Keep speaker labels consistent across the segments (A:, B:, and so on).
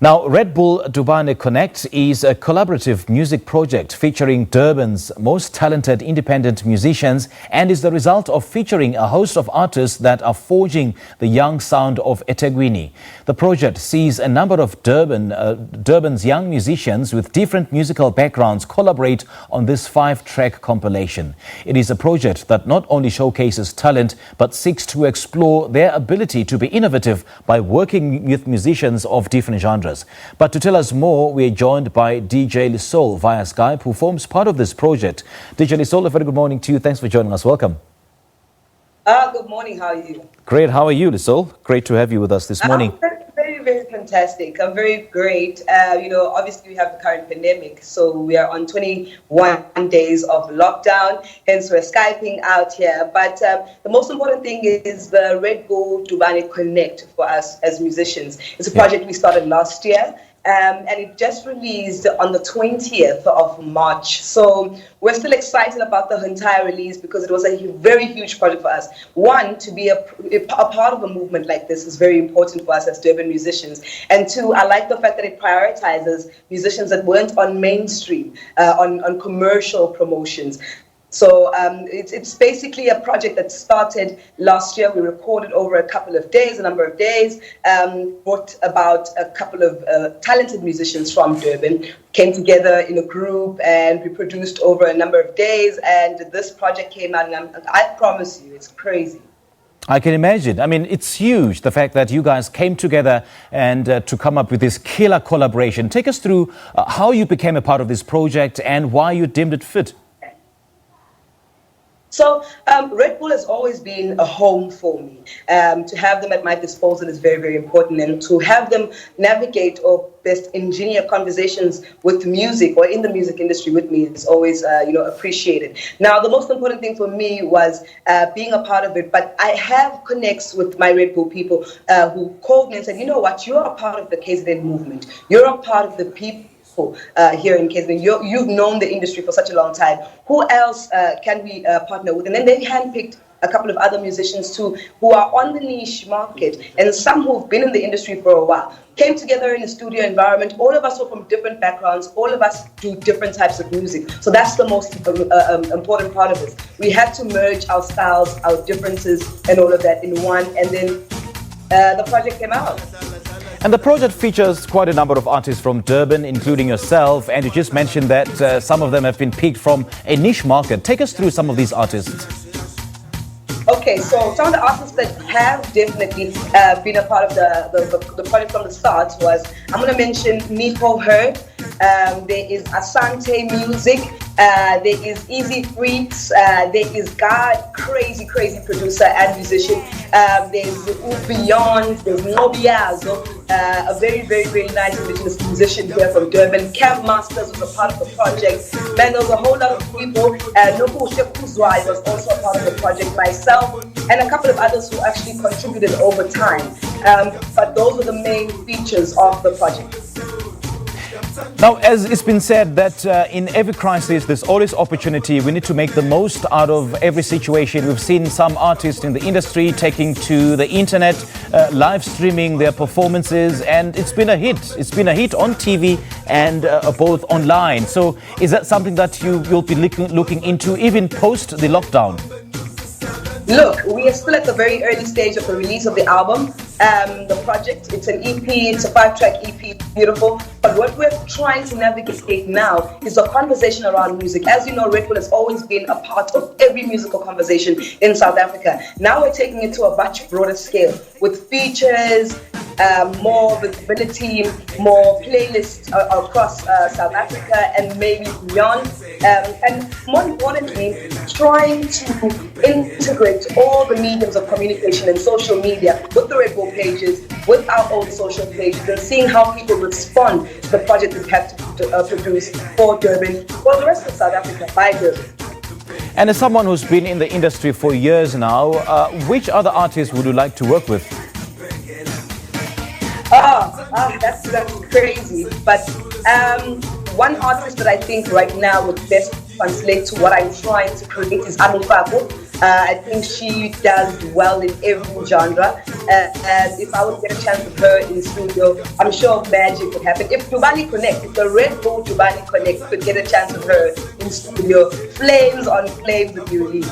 A: Now, Red Bull Dubane Connect is a collaborative music project featuring Durban's most talented independent musicians and is the result of featuring a host of artists that are forging the young sound of eThekwini. The project sees a number of Durban's young musicians with different musical backgrounds collaborate on this 5-track compilation. It is a project that not only showcases talent but seeks to explore their ability to be innovative by working with musicians of different genres. But to tell us more, we are joined by DJ Lisol via Skype, who forms part of this project. DJ Lisol, a very good morning to you. Thanks for joining us. Welcome.
B: Good morning. How are you?
A: Great. How are you, Lisol? Great to have you with us this morning.
B: Very fantastic. I'm very great. Obviously we have the current pandemic, so we are on 21 days of lockdown, hence we're Skyping out here. But the most important thing is the Red Bull Dubane Connect for us as musicians. It's a project we started last year. And it just released on the 20th of March. So we're still excited about the entire release because it was a very huge project for us. One, to be a part of a movement like this is very important for us as Durban musicians. And two, I like the fact that it prioritizes musicians that weren't on mainstream, on commercial promotions. So it's basically a project that started last year. We recorded over a number of days, brought about a couple of talented musicians from Durban, came together in a group, and we produced over a number of days. And this project came out, and I promise you, it's crazy.
A: I can imagine. I mean, it's huge, the fact that you guys came together and to come up with this killer collaboration. Take us through how you became a part of this project and why you deemed it fit.
B: So Red Bull has always been a home for me. To have them at my disposal is very, very important. And to have them navigate or best engineer conversations with music or in the music industry with me is always, appreciated. Now, the most important thing for me was being a part of it. But I have connects with my Red Bull people who called me and said, you know what, you're a part of the KZN movement. You're a part of the people here in KZN. You've known the industry for such a long time. Who else can we partner with? And then they handpicked a couple of other musicians too, who are on the niche market, and some who've been in the industry for a while. Came together in a studio environment. All of us were from different backgrounds. All of us do different types of music. So that's the most important part of it. We had to merge our styles, our differences, and all of that in one. And then the project came out.
A: And the project features quite a number of artists from Durban, including yourself. And you just mentioned that some of them have been picked from a niche market. Take us through some of these artists.
B: Okay, so some of the artists that have definitely been a part of the project from the start was, I'm going to mention Nico Hurd, there is Asante Music, there is Easy Freaks, there is God, crazy producer and musician, there's Beyond, there's Nobiazo, a very nice indigenous musician here from Durban. Camp Masters was a part of the project. Man, there was a whole lot of people. Nobu Shekuzwai was also a part of the project, myself, and a couple of others who actually contributed over time. But those were the main features of the project.
A: Now, as it's been said that in every crisis, there's always opportunity. We need to make the most out of every situation. We've seen some artists in the industry taking to the internet, live streaming their performances, and it's been a hit. It's been a hit on TV and both online. So is that something that you will be looking into even post the lockdown?
B: Look, we are still at the very early stage of the release of the album. The project, it's an EP, it's a 5-track EP, beautiful. But what we're trying to navigate now is a conversation around music. As you know, Red Bull has always been a part of every musical conversation in South Africa. Now we're taking it to a much broader scale with features, more visibility, more playlists across South Africa and maybe beyond. And more importantly, trying to integrate all the mediums of communication and social media with the Red Bull pages, with our own social pages, and seeing how people respond to the project we have to produce for Durban, for the rest of South Africa, by Durban.
A: And as someone who's been in the industry for years now, which other artists would you like to work with?
B: That's crazy. But one artist that I think right now would best translate to what I'm trying to create is Anufako. I think she does well in every genre. And if I would get a chance with her in studio, I'm sure magic would happen. If Dubane Connect, if the Red Bull Dubane Connect could get a chance with her in studio, flames on flames would be released.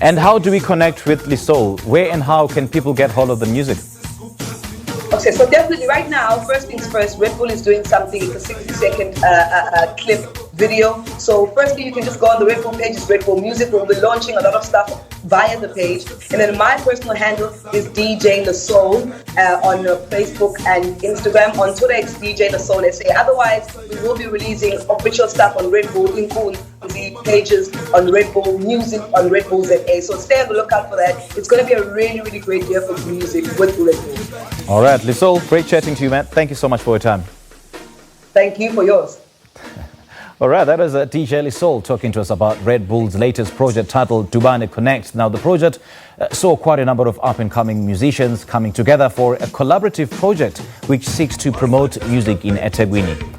A: And how do we connect with Lisol? Where and how can people get hold of the music?
B: Okay, so definitely right now, first things first, Red Bull is doing something. It's a 60-second clip video. So firstly, you can just go on the Red Bull page. It's Red Bull Music. We'll be launching a lot of stuff via the page. And then my personal handle is DJ LaSoul on Facebook and Instagram. On Twitter, it's DJ LaSoul SA. Otherwise, we will be releasing official stuff on Red Bull the pages on Red Bull Music on Red Bull ZA. So stay on the lookout for that. It's going to be a really, really great year for music with Red Bull.
A: All right, Lisol, great chatting to you, man. Thank you so much for your time.
B: Thank you for yours.
A: All right, that was DJ Lisol talking to us about Red Bull's latest project titled Dubane Connect. Now, the project saw quite a number of up-and-coming musicians coming together for a collaborative project which seeks to promote music in eThekwini.